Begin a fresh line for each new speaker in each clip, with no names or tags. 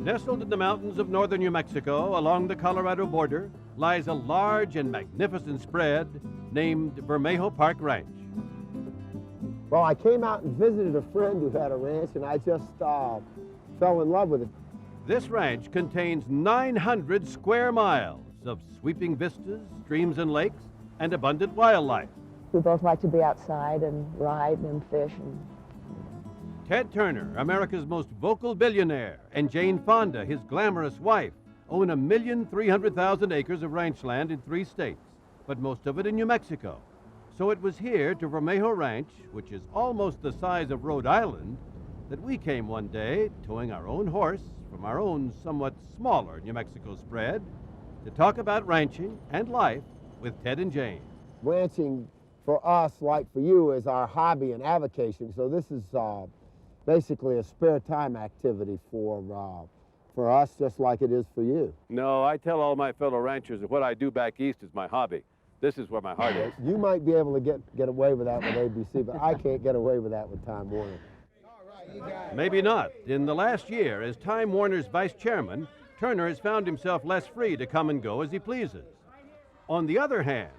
Nestled in the mountains of northern New Mexico along the Colorado border lies a large and magnificent spread named Vermejo Park Ranch.
Well, I came out and visited a friend who had a ranch, and I just fell in love with it.
This ranch contains 900 square miles of sweeping vistas, streams and lakes, and abundant wildlife.
We both like to be outside and ride and fish.
Ted Turner, America's most vocal billionaire, and Jane Fonda, his glamorous wife, own 1,300,000 acres of ranch land in 3 states, but most of it in New Mexico. So it was here to Vermejo Ranch, which is almost the size of Rhode Island, that we came one day, towing our own horse from our own somewhat smaller New Mexico spread, to talk about ranching and life with Ted and Jane.
Ranching for us, like for you, is our hobby and avocation, so this is basically a spare time activity for us, just like it is for you.
No, I tell all my fellow ranchers that what I do back east is my hobby. This is where my heart is.
You might be able to get away with that with ABC, but I can't get away with that with Time Warner.
Maybe not. In the last year, as Time Warner's vice chairman, Turner has found himself less free to come and go as he pleases. On the other hand,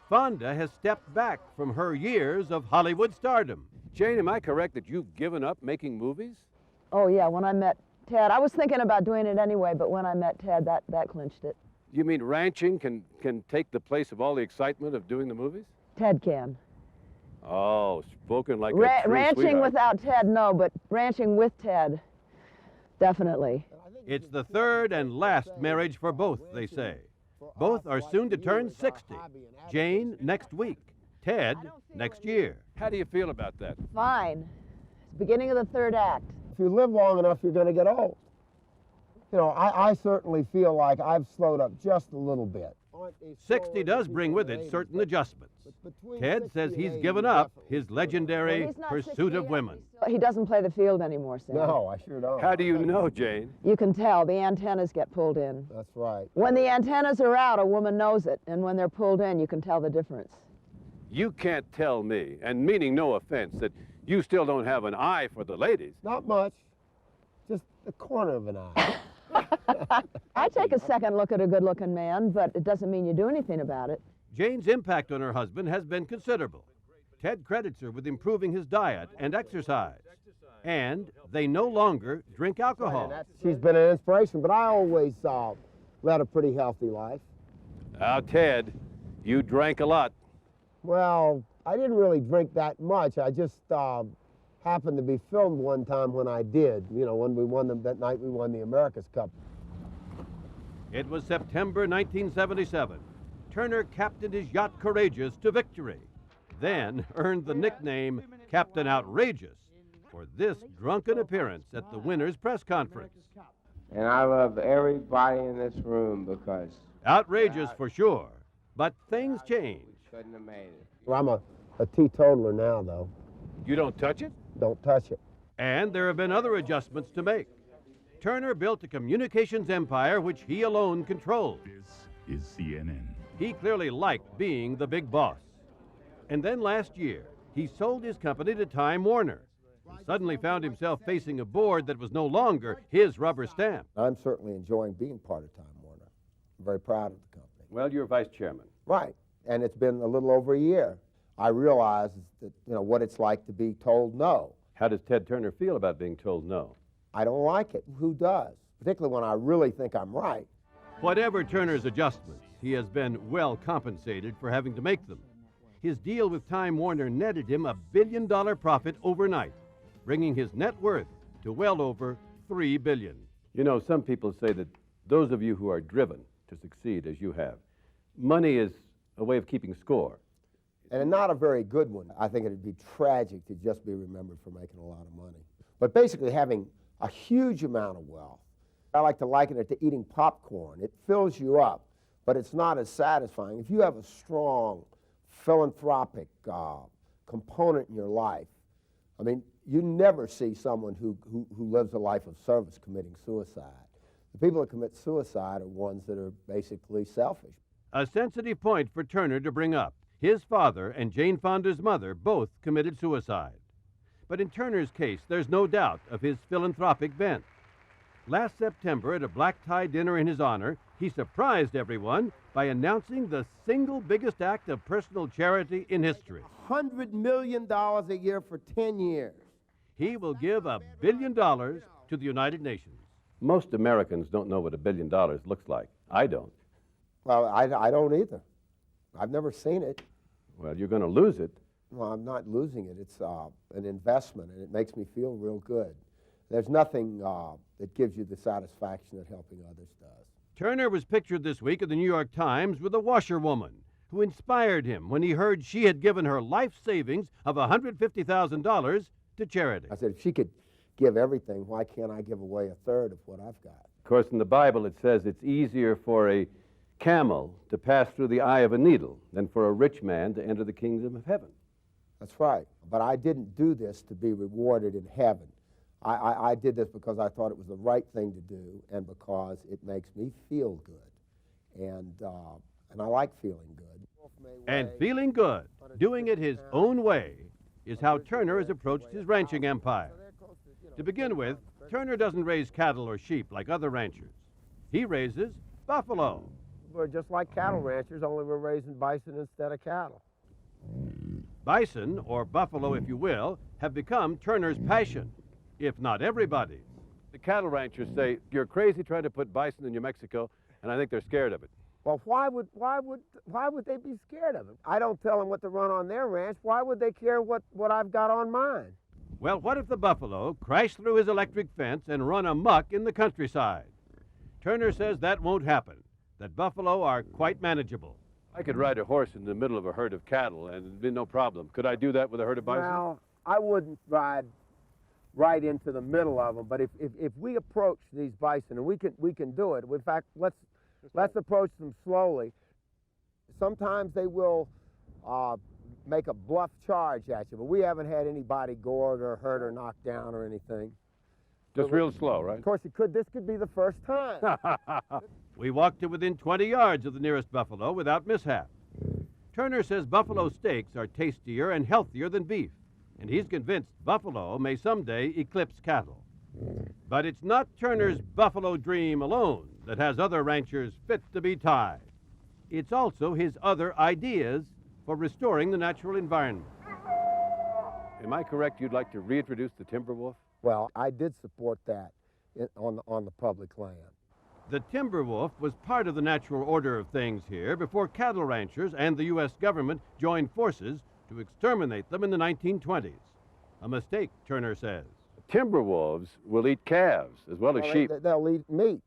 Fonda has stepped back from her years of Hollywood stardom. Jane, am I correct that you've given up making movies?
Oh, yeah, when I met Ted, I was thinking about doing it anyway, but when I met Ted, that clinched it.
You mean ranching can take the place of all the excitement of doing the movies?
Ted can.
Oh, spoken like a true
ranching
sweetheart.
without Ted, no, but ranching with Ted, definitely.
It's the third and last marriage for both, they say. Both are soon to turn 60. Jane next week. Ted next year. How do you feel about that?
Fine. It's the beginning of the 3rd act.
If you live long enough, you're going to get old. You know, I certainly feel like I've slowed up just a little bit.
60 does bring with it certain adjustments. Ted says he's given up his legendary pursuit of women.
He doesn't play the field anymore, Sam.
No, I sure don't.
How do you know, Jane?
You can tell. The antennas get pulled in.
That's right.
When the antennas are out, a woman knows it, and when they're pulled in, you can tell the difference.
You can't tell me, and meaning no offense, that you still don't have an eye for the ladies.
Not much. Just the corner of an eye.
I take a second look at a good-looking man, but it doesn't mean you do anything about it.
Jane's impact on her husband has been considerable. Ted credits her with improving his diet and exercise. And they no longer drink alcohol.
She's been an inspiration, but I always led a pretty healthy life.
Now, Ted, you drank a lot.
Well, I didn't really drink that much. I just happened to be filmed one time when I did. You know, when we won that night we won the America's Cup.
It was September 1977. Turner captained his yacht Courageous to victory, then earned the nickname Captain Outrageous for this drunken appearance at the winner's press conference.
And I love everybody in this room because...
Outrageous for sure, but things change.
Couldn't have made it.
Well, I'm a teetotaler now, though.
You don't touch it?
Don't touch it.
And there have been other adjustments to make. Turner built a communications empire which he alone controlled.
This is CNN.
He clearly liked being the big boss. And then last year, he sold his company to Time Warner and suddenly found himself facing a board that was no longer his rubber stamp.
I'm certainly enjoying being part of Time Warner. I'm very proud of the company.
Well, you're vice chairman.
Right. And it's been a little over a year. I realize that, you know, what it's like to be told no.
How does Ted Turner feel about being told no?
I don't like it. Who does? Particularly when I really think I'm right.
Whatever Turner's adjustments, he has been well compensated for having to make them. His deal with Time Warner netted him $1 billion profit overnight, bringing his net worth to well over $3 billion. You know, some people say that those of you who are driven to succeed as you have, money is a way of keeping score.
And not a very good one. I think it'd be tragic to just be remembered for making a lot of money. But basically having a huge amount of wealth. I like to liken it to eating popcorn. It fills you up, but it's not as satisfying. If you have a strong philanthropic component in your life, I mean, you never see someone who lives a life of service committing suicide. The people that commit suicide are ones that are basically selfish.
A sensitive point for Turner to bring up. His father and Jane Fonda's mother both committed suicide. But in Turner's case, there's no doubt of his philanthropic bent. Last September, at a black-tie dinner in his honor, he surprised everyone by announcing the single biggest act of personal charity in history.
$100 million a year for 10 years.
He will give $1 billion to the United Nations. Most Americans don't know what $1 billion looks like. I don't.
Well, I don't either. I've never seen it.
Well, you're going to lose it.
Well, I'm not losing it. It's an investment, and it makes me feel real good. There's nothing that gives you the satisfaction that helping others does.
Turner was pictured this week in the New York Times with a washerwoman who inspired him when he heard she had given her life savings of $150,000 to charity.
I said, if she could give everything, why can't I give away a third of what I've got?
Of course, in the Bible it says it's easier for a camel to pass through the eye of a needle than for a rich man to enter the kingdom of heaven.
That's right. But I didn't do this to be rewarded in heaven. I did this because I thought it was the right thing to do and because it makes me feel good. And I like feeling good.
And feeling good, doing it his own way, is how Turner has approached his ranching empire. To begin with, Turner doesn't raise cattle or sheep like other ranchers. He raises buffalo.
We're just like cattle ranchers, only we're raising bison instead of cattle.
Bison, or buffalo if you will, have become Turner's passion, if not everybody's. The cattle ranchers say, you're crazy trying to put bison in New Mexico, and I think they're scared of it.
Well, why would they be scared of it? I don't tell them what to run on their ranch. Why would they care what I've got on mine?
Well, what if the buffalo crashed through his electric fence and run amok in the countryside? Turner says that won't happen, that buffalo are quite manageable. I could ride a horse in the middle of a herd of cattle and it'd be no problem. Could I do that with a herd of bison?
Well, I wouldn't ride right into the middle of them, but if we approach these bison, and we can do it. In fact, let's approach them slowly. Sometimes they will make a bluff charge at you, but we haven't had anybody gored or hurt or knocked down or anything.
Just real slow, right?
Of course, this could be the first time.
We walked to within 20 yards of the nearest buffalo without mishap. Turner says buffalo steaks are tastier and healthier than beef, and he's convinced buffalo may someday eclipse cattle. But it's not Turner's buffalo dream alone that has other ranchers fit to be tied. It's also his other ideas for restoring the natural environment. Am I correct you'd like to reintroduce the Timberwolf?
Well, I did support that on the public land.
The Timberwolf was part of the natural order of things here before cattle ranchers and the U.S. government joined forces to exterminate them in the 1920s. A mistake, Turner says. Timberwolves will eat calves as well as sheep.
They'll eat meat.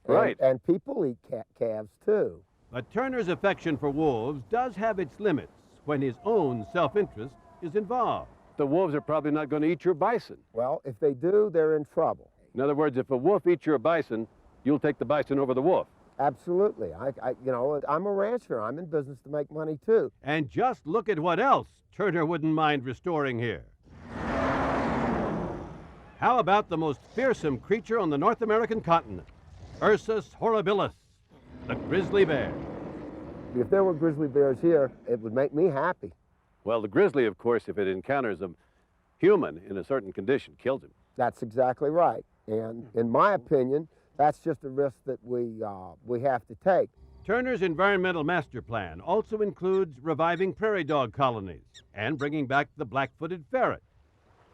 Right.
And people eat calves, too.
But Turner's affection for wolves does have its limits when his own self-interest is involved. The wolves are probably not going to eat your bison.
Well, if they do, they're in trouble.
In other words, if a wolf eats your bison, you'll take the bison over the wolf.
Absolutely. I'm a rancher. I'm in business to make money, too.
And just look at what else Turner wouldn't mind restoring here. How about the most fearsome creature on the North American continent? Ursus horribilis, the grizzly bear.
If there were grizzly bears here, it would make me happy.
Well, the grizzly, of course, if it encounters a human in a certain condition, kills him.
That's exactly right. And in my opinion, that's just a risk that we have to take.
Turner's environmental master plan also includes reviving prairie dog colonies and bringing back the black-footed ferret.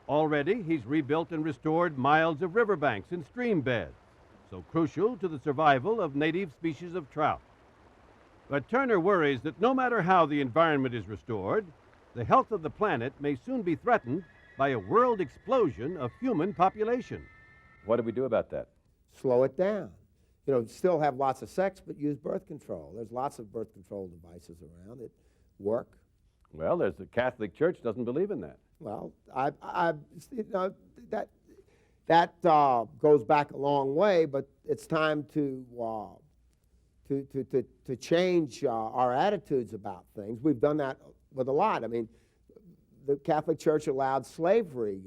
Already, he's rebuilt and restored miles of riverbanks and stream beds, so crucial to the survival of native species of trout. But Turner worries that no matter how the environment is restored, the health of the planet may soon be threatened by a world explosion of human population. What do we do about that?
Slow it down. Still have lots of sex, but use birth control. There's lots of birth control devices around that work.
Well, there's the Catholic Church doesn't believe in that.
Well, that goes back a long way, but it's time to change our attitudes about things. We've done that with a lot. I mean, the Catholic Church allowed slavery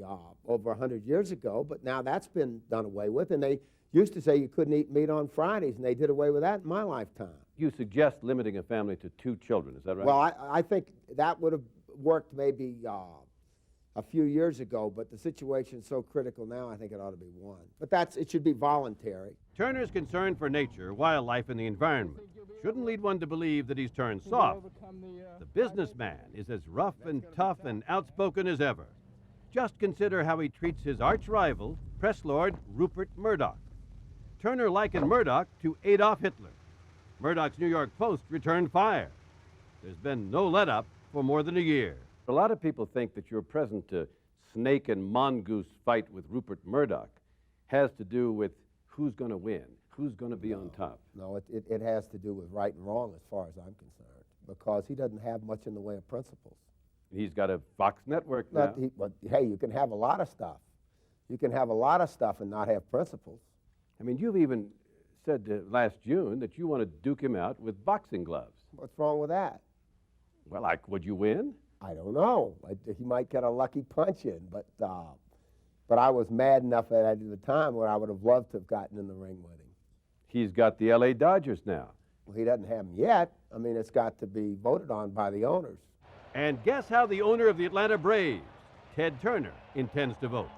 over 100 years ago, but now that's been done away with, and they used to say you couldn't eat meat on Fridays, and they did away with that in my lifetime.
You suggest limiting a family to 2 children, is that right?
Well, I think that would have worked maybe a few years ago, but the situation's so critical now, I think it ought to be 1. But it should be voluntary.
Turner's concern for nature, wildlife, and the environment shouldn't lead one to believe that he's turned soft. The businessman is as rough and tough and outspoken as ever. Just consider how he treats his arch-rival, press lord Rupert Murdoch. Turner likened Murdoch to Adolf Hitler. Murdoch's New York Post returned fire. There's been no let-up for more than a year. A lot of people think that your present snake and mongoose fight with Rupert Murdoch has to do with who's going to win, who's going to be on top.
No, it has to do with right and wrong as far as I'm concerned, because he doesn't have much in the way of principles.
He's got a Fox network now.
But hey, you can have a lot of stuff. You can have a lot of stuff and not have principles.
I mean, you've even said last June that you want to duke him out with boxing gloves.
What's wrong with that?
Well, would you win?
I don't know. He might get a lucky punch in, but I was mad enough at the time where I would have loved to have gotten in the ring with him.
He's got the L.A. Dodgers now.
Well, he doesn't have them yet. I mean, it's got to be voted on by the owners.
And guess how the owner of the Atlanta Braves, Ted Turner, intends to vote.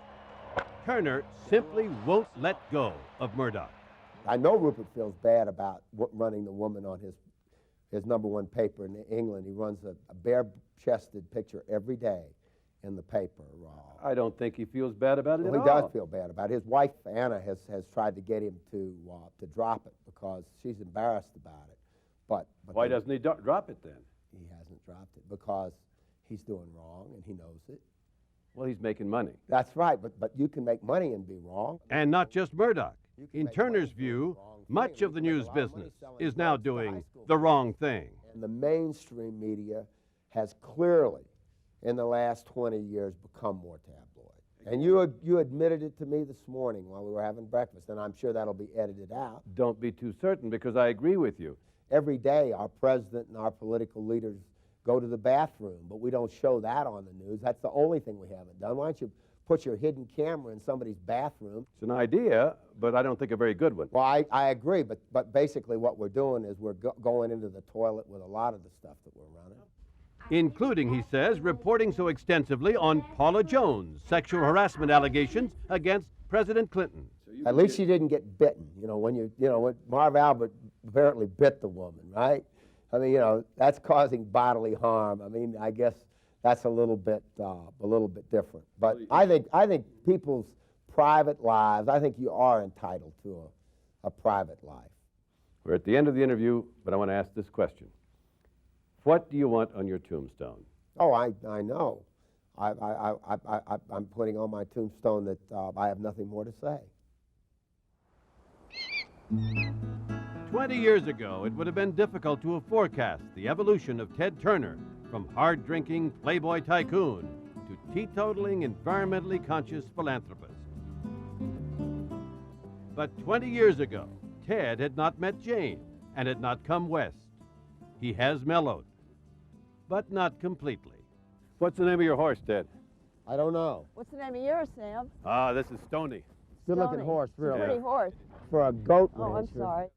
Turner simply won't let go of Murdoch.
I know Rupert feels bad about running the woman on his #1 paper in England. He runs a bare-chested picture every day in the paper.
I don't think he feels bad about it at all.
He does feel bad about it. His wife, Anna, has tried to get him to drop it because she's embarrassed about it. But
why doesn't he drop it then?
He hasn't dropped it because he's doing wrong and he knows it.
Well, he's making money.
That's right, but you can make money and be wrong.
And not just Murdoch. In Turner's view, much of the news business is now doing the wrong thing.
And the mainstream media has clearly, in the last 20 years, become more tabloid. And you admitted it to me this morning while we were having breakfast, and I'm sure that'll be edited out.
Don't be too certain, because I agree with you.
Every day, our president and our political leaders go to the bathroom, but we don't show that on the news. That's the only thing we haven't done. Why don't you put your hidden camera in somebody's bathroom?
It's an idea, but I don't think a very good one.
Well, I agree, but basically what we're doing is we're going into the toilet with a lot of the stuff that we're running.
Including, he says, reporting so extensively on Paula Jones' sexual harassment allegations against President Clinton.
At least she didn't get bitten. When Marv Albert apparently bit the woman, right? I mean, that's causing bodily harm. I mean, I guess that's a little bit different. But I think people's private lives, I think you are entitled to a private life.
We're at the end of the interview, but I want to ask this question. What do you want on your tombstone?
Oh, I know. I'm putting on my tombstone that I have nothing more to say.
20 years ago, it would have been difficult to have forecast the evolution of Ted Turner from hard-drinking playboy tycoon to teetotaling, environmentally conscious philanthropist. But 20 years ago, Ted had not met Jane and had not come west. He has mellowed, but not completely. What's the name of your horse, Ted?
I don't know.
What's the name of yours, Sam?
This is Stony.
Good-looking
Stony.
horse,
It's a
really.
pretty horse.
For a goat
Oh, I'm
rancher.
sorry.